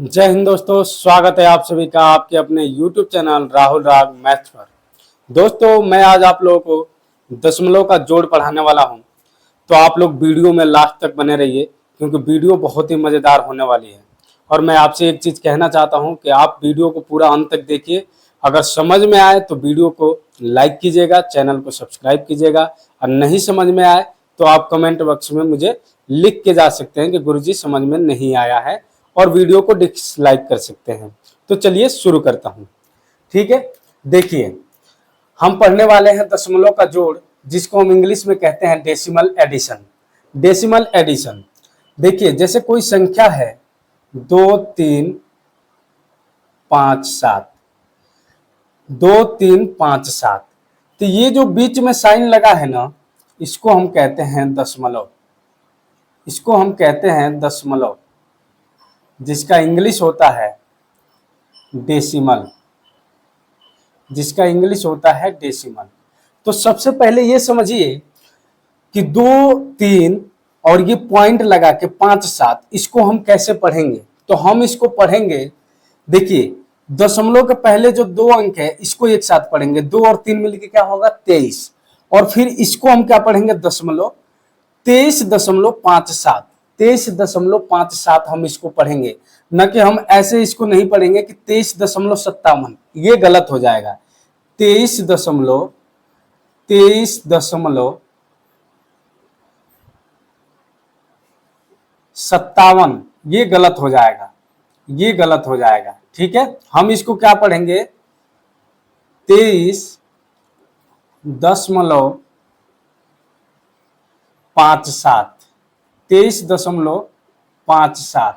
जय हिंद दोस्तों, स्वागत है आप सभी का आपके अपने YouTube चैनल राहुल राग मैथ्स पर। दोस्तों, मैं आज आप लोगों को दशमलव का जोड़ पढ़ाने वाला हूं, तो आप लोग वीडियो में लास्ट तक बने रहिए क्योंकि वीडियो बहुत ही मज़ेदार होने वाली है। और मैं आपसे एक चीज़ कहना चाहता हूं कि आप वीडियो को पूरा अंत तक देखिए। अगर समझ में आए तो वीडियो को लाइक कीजिएगा, चैनल को सब्सक्राइब कीजिएगा, और नहीं समझ में आए तो आप कमेंट बॉक्स में मुझे लिख के जा सकते हैं कि गुरुजी समझ में नहीं आया है, और वीडियो को डिसलाइक कर सकते हैं। तो चलिए शुरू करता हूं। ठीक है, देखिए हम पढ़ने वाले हैं दशमलव का जोड़, जिसको हम इंग्लिश में कहते हैं डेसिमल एडिशन। डेसिमल एडिशन देखिए, जैसे कोई संख्या है 2 3 5 7, 2 3 5 7, तो ये जो बीच में साइन लगा है ना, इसको हम कहते हैं दशमलव। इसको हम कहते हैं दशमलव, जिसका इंग्लिश होता है डेसिमल। जिसका इंग्लिश होता है डेसिमल। तो सबसे पहले ये समझिए कि 2 3 और ये पॉइंट लगा के 5 7, इसको हम कैसे पढ़ेंगे। तो हम इसको पढ़ेंगे, देखिए दशमलव के पहले जो 2 अंक है इसको एक साथ पढ़ेंगे, 2 और 3 मिलके क्या होगा 23। और फिर इसको हम क्या पढ़ेंगे दशमलव 23.57। 23.57 हम इसको पढ़ेंगे, न कि हम ऐसे इसको नहीं पढ़ेंगे कि 23.57, ये गलत हो जाएगा। 23.57 ये गलत हो जाएगा, ये गलत हो जाएगा। ठीक है, हम इसको क्या पढ़ेंगे 23.57। 23.57।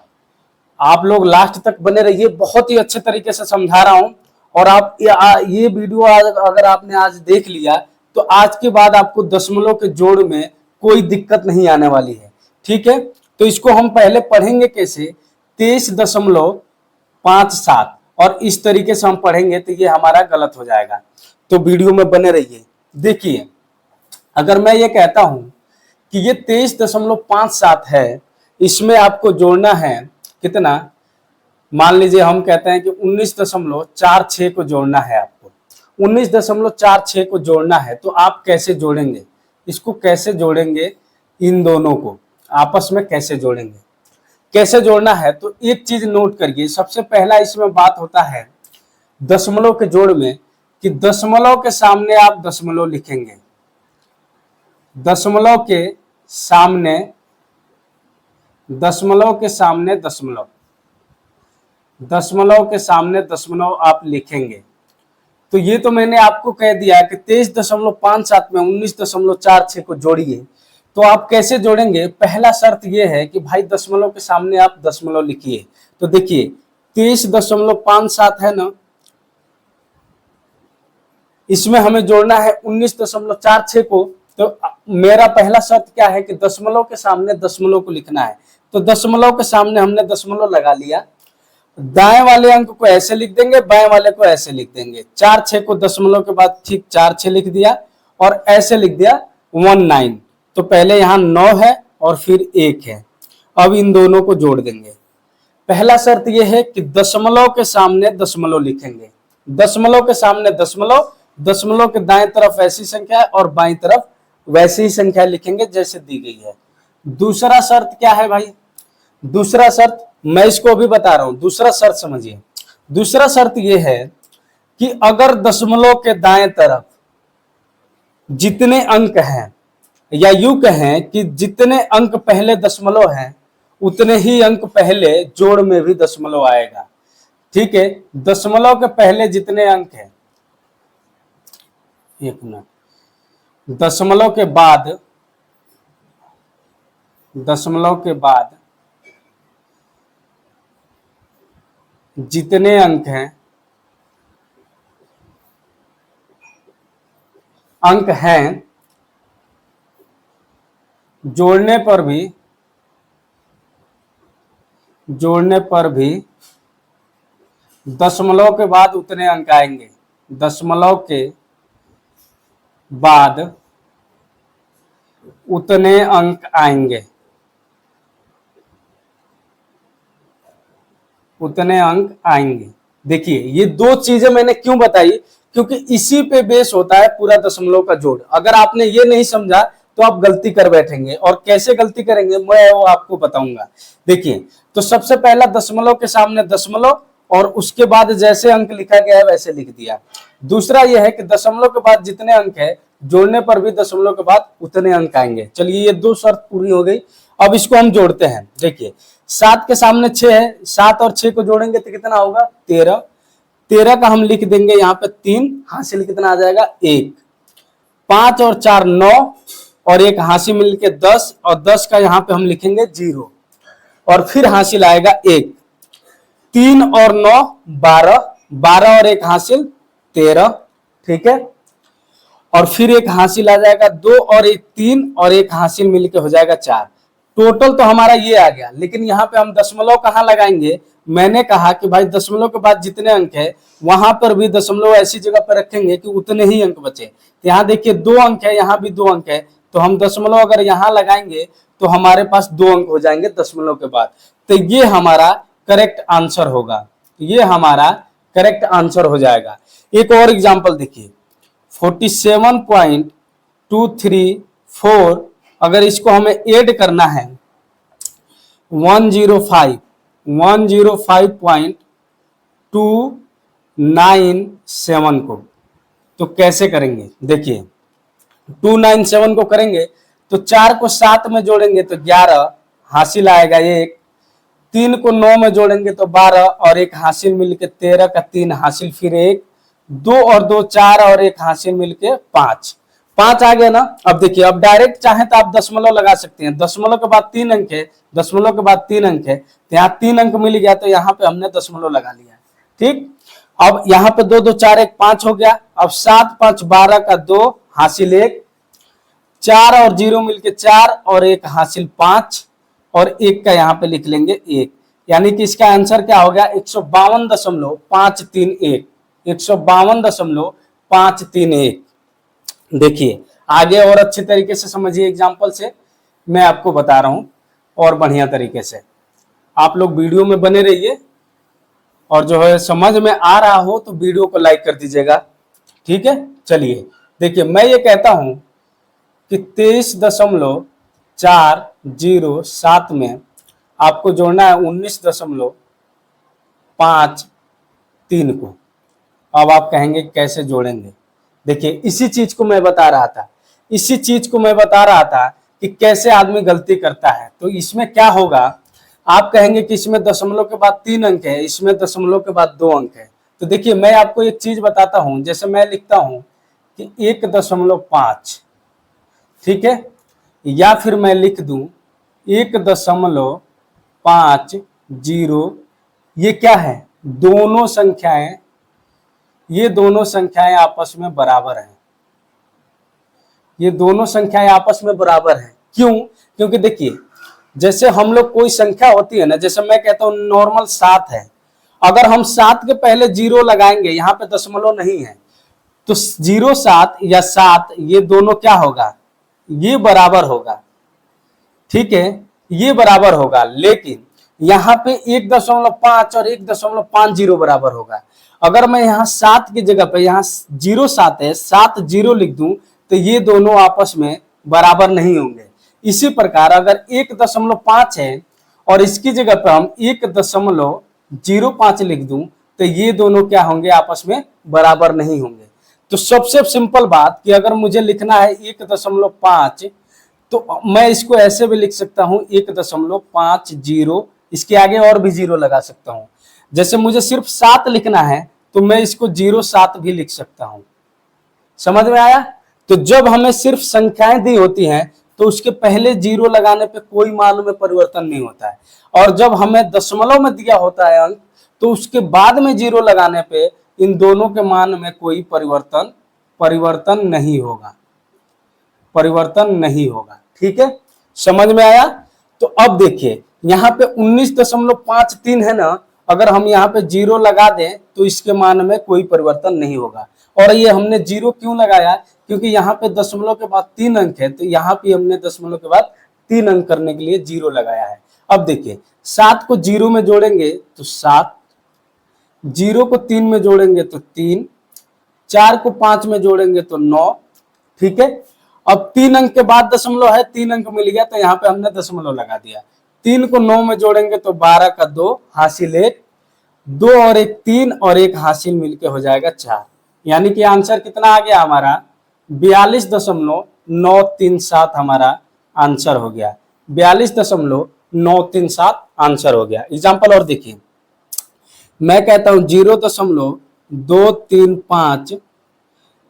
आप लोग लास्ट तक बने रहिए, बहुत ही अच्छे तरीके से समझा रहा हूं। और आप ये वीडियो अगर आपने आज देख लिया तो आज के बाद आपको दशमलव के जोड़ में कोई दिक्कत नहीं आने वाली है। ठीक है, तो इसको हम पहले पढ़ेंगे कैसे 23.57, और इस तरीके से हम पढ़ेंगे तो ये हमारा गलत हो जाएगा। तो वीडियो में बने रहिए। देखिए, अगर मैं ये कहता हूं कि ये 23.57 है, इसमें आपको जोड़ना है कितना, मान लीजिए हम कहते हैं कि 19.46 को जोड़ना है आपको। 19.46 को जोड़ना है, तो आप कैसे जोड़ेंगे, इसको कैसे जोड़ेंगे, इन दोनों को आपस में कैसे जोड़ेंगे, कैसे जोड़ना है। तो एक चीज नोट करिए, सबसे पहला इसमें बात होता है दशमलव के जोड़ में कि दशमलव के सामने आप दशमलव लिखेंगे। दशमलव के सामने, दशमलव के सामने दशमलव, दशमलव के सामने दशमलव आप लिखेंगे। तो ये तो मैंने आपको कह दिया कि 23.57 में 19.46 को जोड़िए। तो आप कैसे जोड़ेंगे, पहला शर्त ये है कि भाई दशमलव के सामने आप दशमलव लिखिए। तो देखिए 23.57 है ना, इसमें हमें जोड़ना है 19.46 को। तो मेरा पहला शर्त क्या है कि दशमलव के सामने दशमलव को लिखना है। तो दशमलव के सामने हमने दशमलव लगा लिया, दाएं वाले अंक को ऐसे लिख देंगे, बाएं वाले को ऐसे लिख देंगे। 4 6 को दशमलव के बाद ठीक 4 6 लिख दिया, और ऐसे लिख दिया 19। तो पहले यहाँ 9 है और फिर 1 है। अब इन दोनों को जोड़ देंगे। पहला शर्त यह है कि दशमलव के सामने दशमलव लिखेंगे। दशमलव के सामने दशमलव, दशमलव के दाएं तरफ ऐसी संख्या और बाईं तरफ वैसी ही संख्या लिखेंगे जैसे दी गई है। दूसरा शर्त क्या है भाई, दूसरा शर्त मैं इसको अभी बता रहा हूं। दूसरा शर्त समझिए, दूसरा शर्त यह है कि अगर दशमलव के दाएं तरफ जितने अंक हैं, या यूं कहें कि जितने अंक पहले दशमलव हैं उतने ही अंक पहले जोड़ में भी दशमलव आएगा। ठीक है, दशमलव के पहले जितने अंक हैं, एक मिनट, दशमलव के बाद, दशमलव के बाद जितने अंक हैं, अंक हैं, जोड़ने पर भी, जोड़ने पर भी दशमलव के बाद उतने अंक आएंगे। दशमलव के बाद उतने अंक आएंगे। उतने अंक आएंगे। देखिए ये दो चीजें मैंने क्यों बताई, क्योंकि इसी पे बेस होता है पूरा दशमलव का जोड़। अगर आपने ये नहीं समझा तो आप गलती कर बैठेंगे, और कैसे गलती करेंगे मैं वो आपको बताऊंगा। देखिए तो सबसे पहला दशमलव के सामने दशमलव, और उसके बाद जैसे अंक लिखा गया है वैसे लिख दिया। दूसरा यह है कि दशमलव के बाद जितने अंक है जोड़ने पर भी दशमलव के बाद उतने अंक आएंगे। चलिए ये दो शर्त पूरी हो गई। अब इसको हम जोड़ते हैं। देखिए 7 के सामने 6 है, 7 और 6 को जोड़ेंगे तो कितना होगा 13। 13 का हम लिख देंगे यहाँ पे 3, हासिल कितना आ जाएगा 1। 5 और 4 9, और एक हासिल मिलके 10, और 10 का यहाँ पे हम लिखेंगे 0, और फिर हासिल आएगा 1। 3 और 9 12, 12 और एक हासिल 13, ठीक है। और फिर एक हासिल आ जाएगा 2, और एक 3, और एक हासिल मिलके हो जाएगा 4। टोटल तो हमारा ये आ गया, लेकिन यहाँ पे हम दशमलव कहाँ लगाएंगे। मैंने कहा कि भाई दशमलव के बाद जितने अंक है वहां पर भी दशमलव ऐसी जगह पर रखेंगे कि उतने ही अंक बचे। तो यहाँ देखिए 2 अंक है, यहाँ भी 2 अंक है, तो हम दशमलव अगर यहाँ लगाएंगे तो हमारे पास 2 अंक हो जाएंगे दशमलव के बाद। तो ये हमारा करेक्ट आंसर होगा, ये हमारा करेक्ट आंसर हो जाएगा। एक और एग्जाम्पल देखिए 47.234, अगर इसको हमें ऐड करना है 105.297 को, तो कैसे करेंगे। देखिए 297 को करेंगे तो 4 को 7 में जोड़ेंगे तो 11, हासिल आएगा 1। 3 को 9 में जोड़ेंगे तो 12, और एक हासिल मिलके 13 का 3 हासिल फिर 1, 2 और 2 4, और एक हासिल मिलके 5 आ गया ना। अब देखिए अब डायरेक्ट चाहे तो आप दशमलव लगा सकते हैं। दशमलव के बाद 3 अंक है, दशमलव के बाद 3 अंक है, तो यहाँ 3 अंक मिल गया तो यहाँ पे हमने दशमलव लगा लिया, ठीक। अब यहाँ पे 2 2 4 1 5 हो गया। अब 7 5 12 का 2 हासिल 1, 4 और 0 मिलके 4, और एक हासिल 5, और 1 का यहाँ पे लिख लेंगे 1। यानी कि इसका आंसर क्या हो गया 152.531, 152.531। देखिए आगे और अच्छे तरीके से समझिए, एग्जाम्पल से मैं आपको बता रहा हूं और बढ़िया तरीके से। आप लोग वीडियो में बने रहिए, और जो है समझ में आ रहा हो तो वीडियो को लाइक कर दीजिएगा, ठीक है। चलिए देखिए मैं ये कहता हूं कि 23.407 में आपको जोड़ना है 19.53 को। अब आप कहेंगे कैसे जोड़ेंगे। देखिए इसी चीज को मैं बता रहा था, इसी चीज को मैं बता रहा था कि कैसे आदमी गलती करता है। तो इसमें क्या होगा, आप कहेंगे कि इसमें दशमलव के बाद 3 अंक है, इसमें दशमलव के बाद 2 अंक है। तो देखिए मैं आपको एक चीज बताता हूं, जैसे मैं लिखता हूं कि 1.5, ठीक है, या फिर मैं लिख दूं 1.50। ये क्या है, दोनों संख्याएं, ये दोनों संख्याएं आपस में बराबर हैं, ये दोनों संख्याएं आपस में बराबर हैं। क्यों, क्योंकि देखिए जैसे हम लोग कोई संख्या होती है ना, जैसे मैं कहता हूं नॉर्मल 7 है, अगर हम 7 के पहले 0 लगाएंगे, यहाँ पे दशमलव नहीं है, तो 0 7 या 7 ये दोनों क्या होगा, ये बराबर होगा, ठीक है, ये बराबर होगा। लेकिन यहाँ पे 1.5 और 1.50 बराबर होगा। अगर मैं यहाँ 7 की जगह पे यहाँ 0 7 है, 7 0 लिख दूं तो ये दोनों आपस में बराबर नहीं होंगे। इसी प्रकार अगर 1.5 है और इसकी जगह पे हम 1.05 लिख दूं तो ये दोनों क्या होंगे, आपस में बराबर नहीं होंगे। तो सबसे सिंपल बात कि अगर मुझे लिखना है 1.5, तो मैं इसको ऐसे भी लिख सकता हूं 1.50, इसके आगे और भी 0 लगा सकता हूं। जैसे मुझे सिर्फ 7 लिखना है तो मैं इसको 07 भी लिख सकता हूं। समझ में आया। तो जब हमें सिर्फ संख्याएं दी होती हैं तो उसके पहले 0 लगाने पे कोई मान में परिवर्तन नहीं होता है, और जब हमें दशमलव में दिया होता है अंक तो उसके बाद में 0 लगाने पे इन दोनों के मान में कोई परिवर्तन नहीं होगा, परिवर्तन नहीं होगा, ठीक है। समझ में आया। तो अब देखिए यहाँ पे 19.53 है ना, अगर हम यहाँ पे 0 लगा दें तो इसके मान में कोई परिवर्तन नहीं होगा। और ये हमने 0 क्यों लगाया, क्योंकि यहाँ पे दशमलव के बाद 3 अंक है, तो यहाँ पे हमने दशमलव के बाद 3 अंक करने के लिए 0 लगाया है। अब देखिए 7 को 0 में जोड़ेंगे तो 7, 0 को 3 में जोड़ेंगे तो 3, 4 को 5 में जोड़ेंगे तो 9। ठीक है, अब 3 अंक के बाद दशमलव है, 3 अंक मिल गया तो यहाँ पे हमने दशमलव लगा दिया। 3 को 9 में जोड़ेंगे तो 12 का 2 हासिल 1, 2 और 1 3 और 1 हासिल मिलके हो जाएगा 4। यानी कि आंसर कितना आ गया हमारा 42.937 हमारा आंसर हो गया। 42.937 आंसर हो गया। एग्जाम्पल और देखिए, मैं कहता हूं 0.235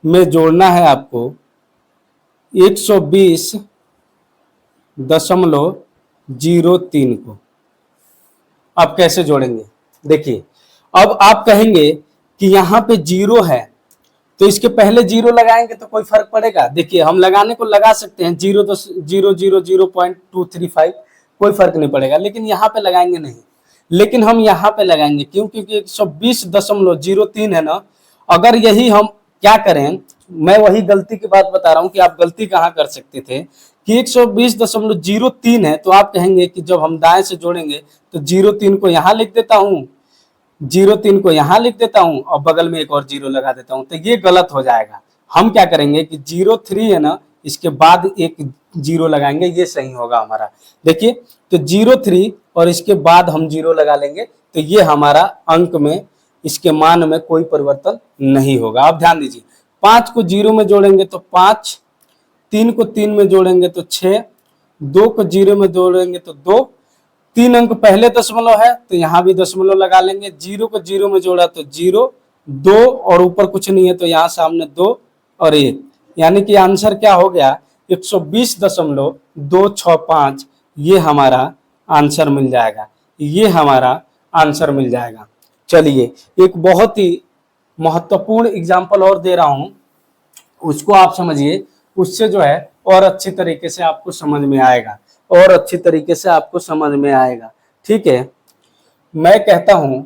में जोड़ना है आपको 120.03 को। अब कैसे जोड़ेंगे देखिए, अब आप कहेंगे कि यहाँ पे 0 है तो इसके पहले 0 लगाएंगे तो कोई फर्क पड़ेगा? देखिए हम लगाने को लगा सकते हैं 0.235, कोई फर्क नहीं पड़ेगा, लेकिन यहाँ पे लगाएंगे नहीं। लेकिन हम यहाँ पे लगाएंगे क्यों? क्योंकि 120.03 है ना। अगर यही हम क्या करें, मैं वही गलती की बात बता रहा हूं कि आप गलती कहाँ कर सकते थे कि 120.03 है तो आप कहेंगे कि जब हम दाएं से जोड़ेंगे तो 03 को यहाँ लिख देता हूँ, 03 को यहाँ लिख देता हूँ और बगल में एक और 0 लगा देता हूँ, तो ये गलत हो जाएगा। हम क्या करेंगे कि 03 है ना, इसके बाद एक 0 लगाएंगे, ये सही होगा हमारा। देखिए तो 03 और इसके बाद हम 0 लगा लेंगे तो ये हमारा अंक में, इसके मान में कोई परिवर्तन नहीं होगा। आप ध्यान दीजिए, 5 को 0 में जोड़ेंगे तो 5, 3 को 3 में जोड़ेंगे तो 6, 2 को 0 में जोड़ेंगे तो 2, 3 अंक पहले दशमलव है तो यहाँ भी दशमलव लगा लेंगे। 0 को 0 में जोड़ा तो 0, 2 और ऊपर कुछ नहीं है तो यहाँ सामने 2 और 1, यानी कि आंसर क्या हो गया 120.265। ये हमारा आंसर मिल जाएगा, ये हमारा आंसर मिल जाएगा। चलिए एक बहुत ही महत्वपूर्ण एग्जाम्पल और दे रहा हूं, उसको आप समझिए, उससे जो है और अच्छी तरीके से आपको समझ में आएगा, और अच्छी तरीके से आपको समझ में आएगा। ठीक है, मैं कहता हूं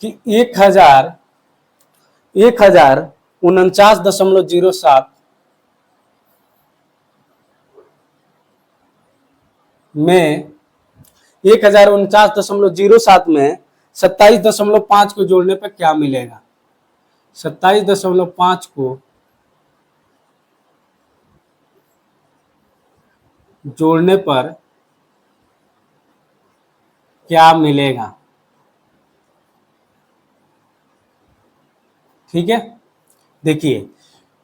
कि 1049.07 में 1049.07 में 27.5 को जोड़ने पर क्या मिलेगा? 27.5 को जोड़ने पर क्या मिलेगा? ठीक है, देखिए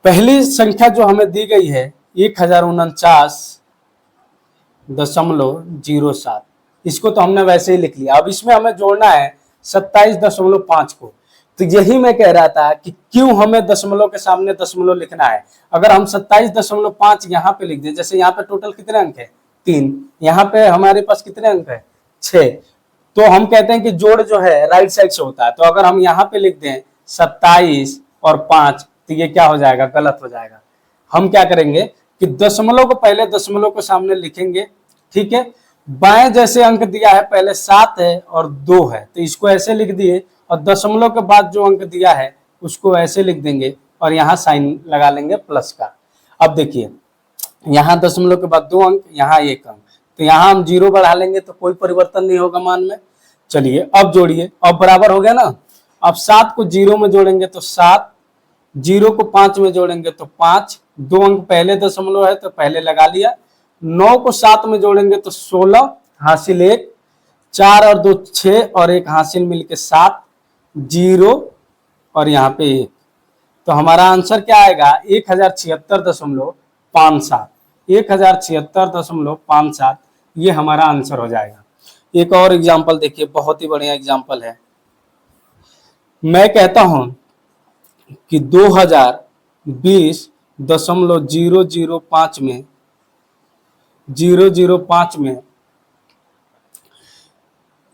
पहली संख्या जो हमें दी गई है 1049.07, इसको तो हमने वैसे ही लिख लिया। अब इसमें हमें जोड़ना है 27.5 को। तो यही मैं कह रहा था कि क्यों हमें दशमलव के सामने दशमलव लिखना है। अगर हम 27.5 यहाँ पे लिख दें, जैसे यहाँ पे टोटल कितने अंक है 3, यहाँ पे हमारे पास कितने अंक है 6, तो हम कहते हैं कि जोड़ जो है राइट साइड से होता है। तो अगर हम यहाँ पे लिख दें 27 और 5 तो ये क्या हो जाएगा, गलत हो जाएगा। हम क्या करेंगे कि दशमलव को पहले दशमलव को सामने लिखेंगे। ठीक है, बाएं जैसे अंक दिया है, पहले 7 है और 2 है तो इसको ऐसे लिख दिए, और दशमलव के बाद जो अंक दिया है उसको ऐसे लिख देंगे और यहाँ साइन लगा लेंगे प्लस का। अब देखिए यहाँ दशमलव के बाद 2 अंक, यहाँ 1 अंक, तो यहाँ हम 0 बढ़ा लेंगे तो कोई परिवर्तन नहीं होगा मान में। चलिए अब जोड़िए, अब बराबर हो गया ना। अब 7 को 0 में जोड़ेंगे तो 7, 0 को 5 में जोड़ेंगे तो 5, 2 अंक पहले दशमलव है तो पहले लगा लिया। 9 को 7 में जोड़ेंगे तो 16 हासिल 1, 4 और 2 6 और 1 हासिल मिलके 7, 0 और यहाँ पे 1, तो हमारा आंसर क्या आएगा 1076.57, 1076.57 ये हमारा आंसर हो जाएगा। एक और एग्जाम्पल देखिए, बहुत ही बढ़िया एग्जाम्पल है। मैं कहता हूं कि 2020.005 में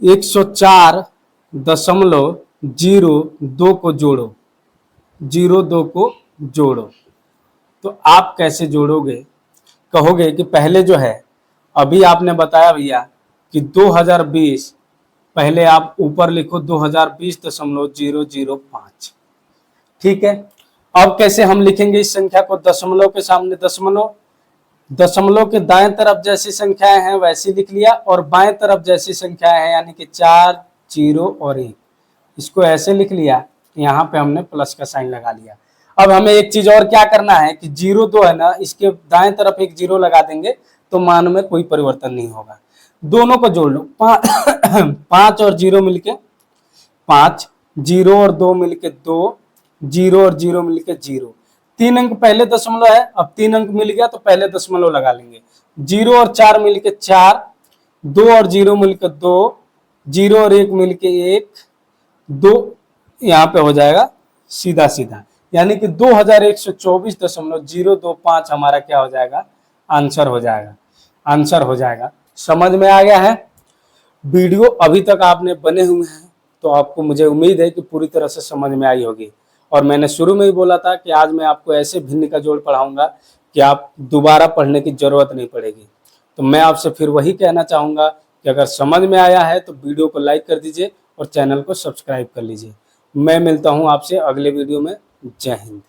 104.02 को जोड़ो, 02 को जोड़ो। तो आप कैसे जोड़ोगे? कहोगे कि पहले जो है, अभी आपने बताया भैया कि 2020, पहले आप ऊपर लिखो 2020.005। ठीक है, अब कैसे हम लिखेंगे इस संख्या को? दशमलव के सामने दशमलव, दशमलव के दाएं तरफ जैसी संख्याएं हैं वैसी लिख लिया, और बाएं तरफ जैसी संख्याएं हैं यानी कि 4, 0 और 1, इसको ऐसे लिख लिया। यहाँ पे हमने प्लस का साइन लगा लिया। अब हमें एक चीज और क्या करना है कि 0 2 है ना, इसके दाएं तरफ एक 0 लगा देंगे तो मान में कोई परिवर्तन नहीं होगा। दोनों को जोड़ लो, 5 और 0 मिलके 5, 0 और 2 मिलके 2, 0 और 0 मिलके 0। 3 अंक पहले दशमलव है, अब 3 अंक मिल गया तो पहले दशमलव लगा लेंगे। 0 और 4 मिलके 4, 2 और 0 मिलके 2, 0 और 1 मिलके 1, 2 यहाँ पे हो जाएगा सीधा सीधा, यानी कि 2124.025 हमारा क्या हो जाएगा, आंसर हो जाएगा, आंसर हो जाएगा। समझ में आ गया है? वीडियो अभी तक आपने बने हुए हैं तो आपको मुझे उम्मीद है कि पूरी तरह से समझ में आई होगी। और मैंने शुरू में ही बोला था कि आज मैं आपको ऐसे भिन्न का जोड़ पढ़ाऊंगा कि आप दोबारा पढ़ने की जरूरत नहीं पड़ेगी। तो मैं आपसे फिर वही कहना चाहूंगा कि अगर समझ में आया है तो वीडियो को लाइक कर दीजिए और चैनल को सब्सक्राइब कर लीजिए। मैं मिलता हूं आपसे अगले वीडियो में। जय हिंद।